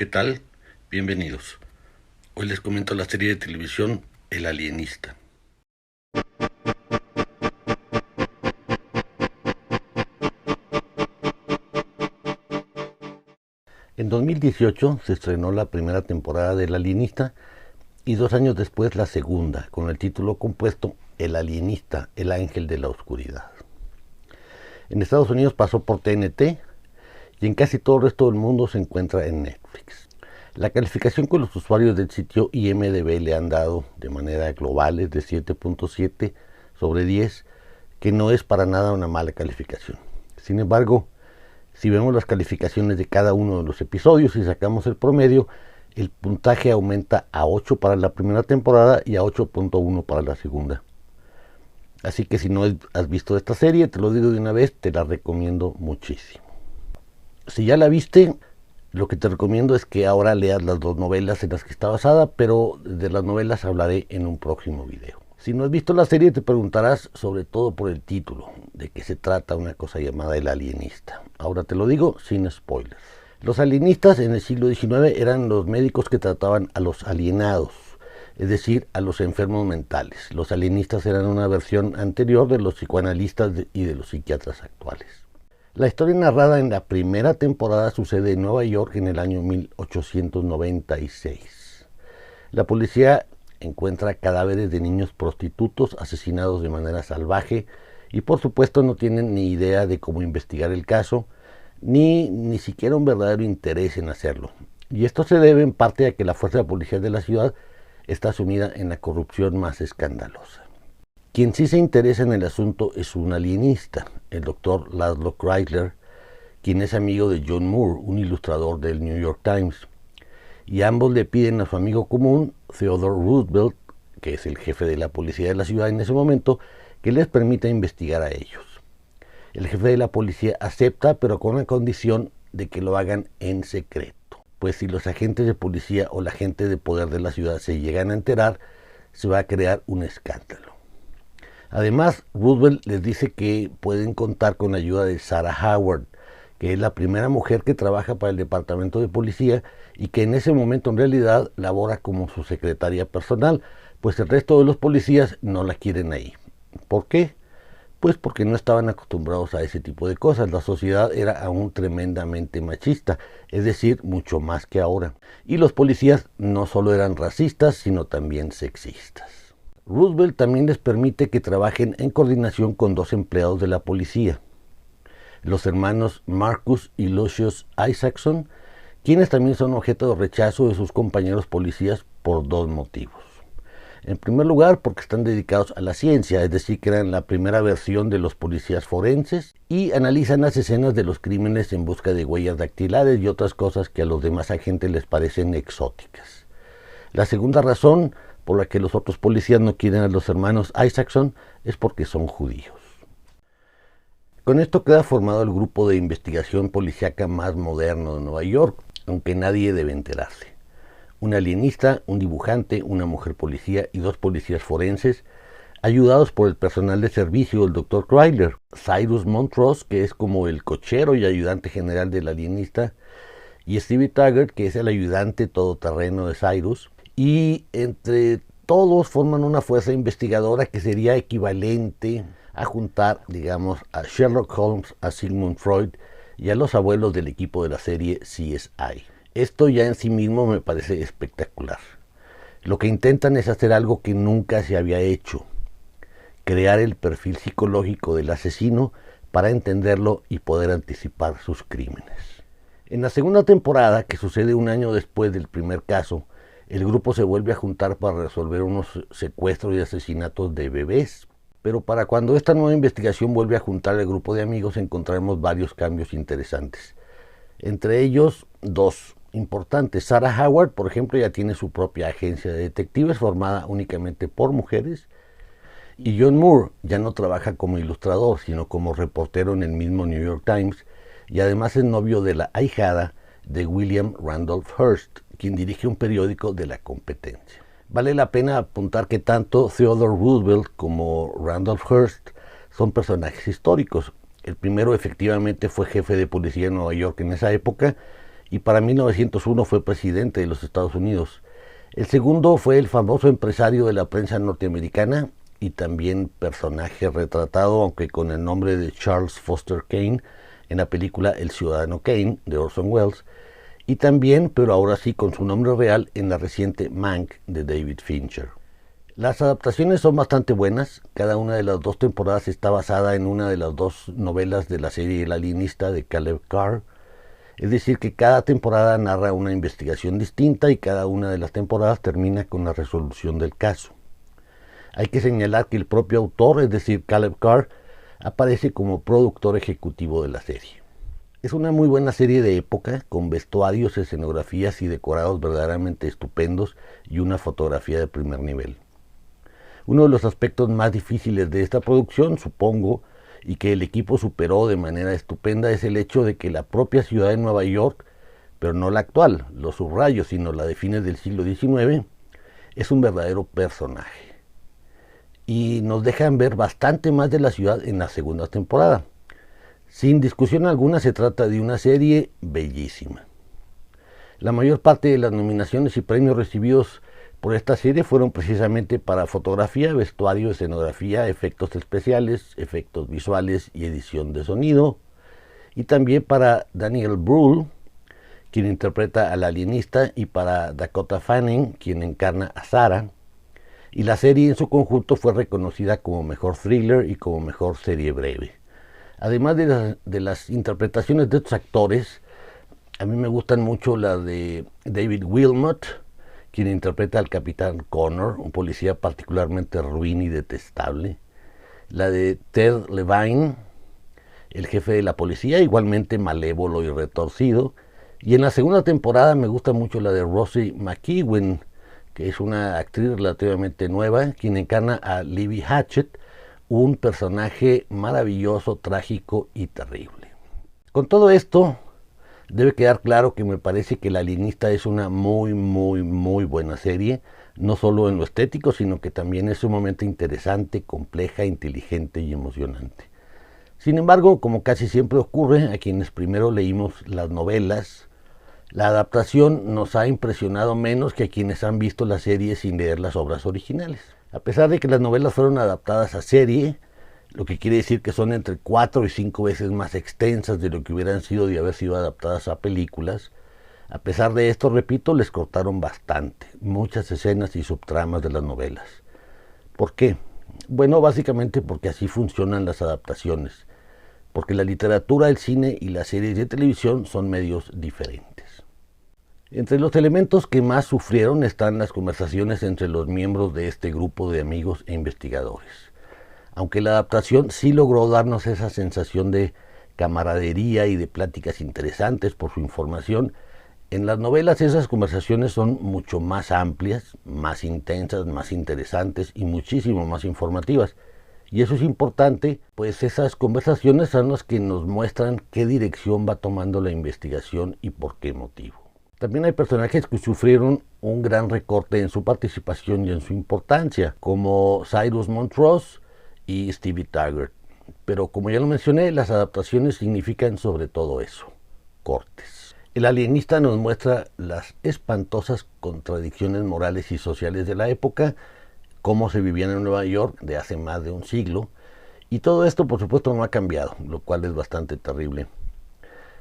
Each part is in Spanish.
¿Qué tal? Bienvenidos. Hoy les comento la serie de televisión El Alienista. En 2018 se estrenó la primera temporada de El Alienista y 2 años después la segunda, con el título compuesto El Alienista, el ángel de la oscuridad. En Estados Unidos pasó por TNT y en casi todo el resto del mundo se encuentra en Netflix. La calificación que los usuarios del sitio IMDb le han dado de manera global es de 7.7 sobre 10, que no es para nada una mala calificación. Sin embargo, si vemos las calificaciones de cada uno de los episodios y sacamos el promedio, el puntaje aumenta a 8 para la primera temporada y a 8.1 para la segunda. Así que si no has visto esta serie, te lo digo de una vez, te la recomiendo muchísimo. Si ya la viste, lo que te recomiendo es que ahora leas las 2 novelas en las que está basada, pero de las novelas hablaré en un próximo video. Si no has visto la serie, te preguntarás sobre todo por el título, de qué se trata una cosa llamada El Alienista. Ahora te lo digo sin spoilers. Los alienistas en el siglo XIX eran los médicos que trataban a los alienados, es decir, a los enfermos mentales. Los alienistas eran una versión anterior de los psicoanalistas y de los psiquiatras actuales. La historia narrada en la primera temporada sucede en Nueva York en el año 1896. La policía encuentra cadáveres de niños prostitutos asesinados de manera salvaje y por supuesto no tienen ni idea de cómo investigar el caso, ni siquiera un verdadero interés en hacerlo. Y esto se debe en parte a que la fuerza policial de la ciudad está sumida en la corrupción más escandalosa. Quien sí se interesa en el asunto es un alienista, el doctor Laszlo Chrysler, quien es amigo de John Moore, un ilustrador del New York Times. Y ambos le piden a su amigo común, Theodore Roosevelt, que es el jefe de la policía de la ciudad en ese momento, que les permita investigar a ellos. El jefe de la policía acepta, pero con la condición de que lo hagan en secreto, pues si los agentes de policía o la gente de poder de la ciudad se llegan a enterar, se va a crear un escándalo. Además, Roosevelt les dice que pueden contar con la ayuda de Sarah Howard, que es la primera mujer que trabaja para el departamento de policía y que en ese momento en realidad labora como su secretaria personal, pues el resto de los policías no la quieren ahí. ¿Por qué? Pues porque no estaban acostumbrados a ese tipo de cosas. La sociedad era aún tremendamente machista, es decir, mucho más que ahora. Y los policías no solo eran racistas, sino también sexistas. Roosevelt también les permite que trabajen en coordinación con 2 empleados de la policía, los hermanos Marcus y Lucius Isaacson, quienes también son objeto de rechazo de sus compañeros policías por 2 motivos. En primer lugar, porque están dedicados a la ciencia, es decir, que eran la primera versión de los policías forenses y analizan las escenas de los crímenes en busca de huellas dactilares y otras cosas que a los demás agentes les parecen exóticas. La segunda razón por la que los otros policías no quieren a los hermanos Isaacson es porque son judíos. Con esto queda formado el grupo de investigación policíaca más moderno de Nueva York, aunque nadie debe enterarse. Un alienista, un dibujante, una mujer policía y 2 policías forenses, ayudados por el personal de servicio del Dr. Chrysler, Cyrus Montrose, que es como el cochero y ayudante general del alienista, y Stevie Taggart, que es el ayudante todoterreno de Cyrus, y entre todos forman una fuerza investigadora que sería equivalente a juntar, digamos, a Sherlock Holmes, a Sigmund Freud y a los abuelos del equipo de la serie CSI. Esto ya en sí mismo me parece espectacular. Lo que intentan es hacer algo que nunca se había hecho: crear el perfil psicológico del asesino para entenderlo y poder anticipar sus crímenes. En la segunda temporada, que sucede 1 año después del primer caso, el grupo se vuelve a juntar para resolver unos secuestros y asesinatos de bebés. Pero para cuando esta nueva investigación vuelve a juntar al grupo de amigos, encontraremos varios cambios interesantes. Entre ellos, 2 importantes. Sarah Howard, por ejemplo, ya tiene su propia agencia de detectives formada únicamente por mujeres. Y John Moore ya no trabaja como ilustrador, sino como reportero en el mismo New York Times. Y además es novio de la ahijada de William Randolph Hearst, quien dirige un periódico de la competencia. Vale la pena apuntar que tanto Theodore Roosevelt como Randolph Hearst son personajes históricos. El primero efectivamente fue jefe de policía en Nueva York en esa época y para 1901 fue presidente de los Estados Unidos. El segundo fue el famoso empresario de la prensa norteamericana y también personaje retratado, aunque con el nombre de Charles Foster Kane, en la película El Ciudadano Kane de Orson Welles, y también, pero ahora sí con su nombre real, en la reciente Mank de David Fincher. Las adaptaciones son bastante buenas. Cada una de las dos temporadas está basada en una de las dos novelas de la serie El Alienista de Caleb Carr. Es decir, que cada temporada narra una investigación distinta y cada una de las temporadas termina con la resolución del caso. Hay que señalar que el propio autor, es decir, Caleb Carr, aparece como productor ejecutivo de la serie. Es una muy buena serie de época, con vestuarios, escenografías y decorados verdaderamente estupendos y una fotografía de primer nivel. Uno de los aspectos más difíciles de esta producción, supongo, y que el equipo superó de manera estupenda, es el hecho de que la propia ciudad de Nueva York, pero no la actual, lo subrayo, sino la de fines del siglo XIX, es un verdadero personaje. Y nos dejan ver bastante más de la ciudad en la segunda temporada. Sin discusión alguna, se trata de una serie bellísima. La mayor parte de las nominaciones y premios recibidos por esta serie fueron precisamente para fotografía, vestuario, escenografía, efectos especiales, efectos visuales y edición de sonido, y también para Daniel Brühl, quien interpreta al alienista, y para Dakota Fanning, quien encarna a Sarah, y la serie en su conjunto fue reconocida como mejor thriller y como mejor serie breve. Además de las interpretaciones de estos actores, a mí me gustan mucho las de David Wilmot, quien interpreta al capitán Connor, un policía particularmente ruin y detestable. La de Ted Levine, el jefe de la policía, igualmente malévolo y retorcido. Y en la segunda temporada me gusta mucho la de Rosie McEwen, que es una actriz relativamente nueva, quien encarna a Libby Hatchet, un personaje maravilloso, trágico y terrible. Con todo esto, debe quedar claro que me parece que El Alienista es una muy buena serie, no solo en lo estético, sino que también es sumamente interesante, compleja, inteligente y emocionante. Sin embargo, como casi siempre ocurre, a quienes primero leímos las novelas, la adaptación nos ha impresionado menos que a quienes han visto la serie sin leer las obras originales. A pesar de que las novelas fueron adaptadas a serie, lo que quiere decir que son entre 4 y 5 veces más extensas de lo que hubieran sido de haber sido adaptadas a películas. A pesar de esto, repito, les cortaron bastante, muchas escenas y subtramas de las novelas. ¿Por qué? Bueno, básicamente porque así funcionan las adaptaciones, porque la literatura, el cine y las series de televisión son medios diferentes. Entre los elementos que más sufrieron están las conversaciones entre los miembros de este grupo de amigos e investigadores. Aunque la adaptación sí logró darnos esa sensación de camaradería y de pláticas interesantes por su información, en las novelas esas conversaciones son mucho más amplias, más intensas, más interesantes y muchísimo más informativas. Y eso es importante, pues esas conversaciones son las que nos muestran qué dirección va tomando la investigación y por qué motivo. También hay personajes que sufrieron un gran recorte en su participación y en su importancia, como Cyrus Montrose y Stevie Taggart. Pero como ya lo mencioné, las adaptaciones significan sobre todo eso, cortes. El Alienista nos muestra las espantosas contradicciones morales y sociales de la época, cómo se vivían en Nueva York de hace más de un siglo, y todo esto por supuesto no ha cambiado, lo cual es bastante terrible.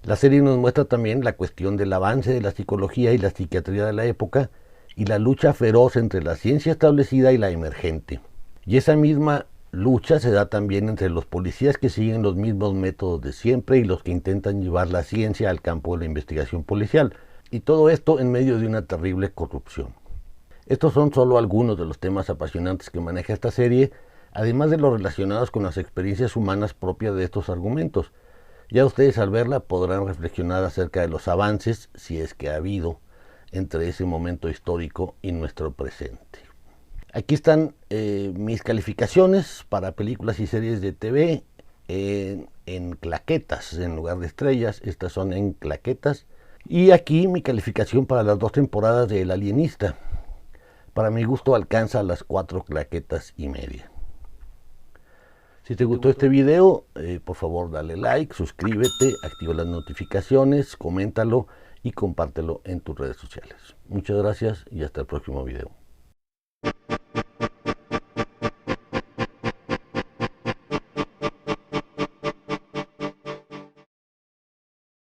La serie nos muestra también la cuestión del avance de la psicología y la psiquiatría de la época y la lucha feroz entre la ciencia establecida y la emergente. Y esa misma lucha se da también entre los policías que siguen los mismos métodos de siempre y los que intentan llevar la ciencia al campo de la investigación policial. Y todo esto en medio de una terrible corrupción. Estos son solo algunos de los temas apasionantes que maneja esta serie, además de los relacionados con las experiencias humanas propias de estos argumentos. Ya ustedes al verla podrán reflexionar acerca de los avances, si es que ha habido, entre ese momento histórico y nuestro presente. Aquí están mis calificaciones para películas y series de TV en claquetas en lugar de estrellas. Estas son en claquetas. Y aquí mi calificación para las 2 temporadas de El Alienista. Para mi gusto alcanza las 4 claquetas y media. Si te gustó este video, por favor dale like, suscríbete, activa las notificaciones, coméntalo y compártelo en tus redes sociales. Muchas gracias y hasta el próximo video.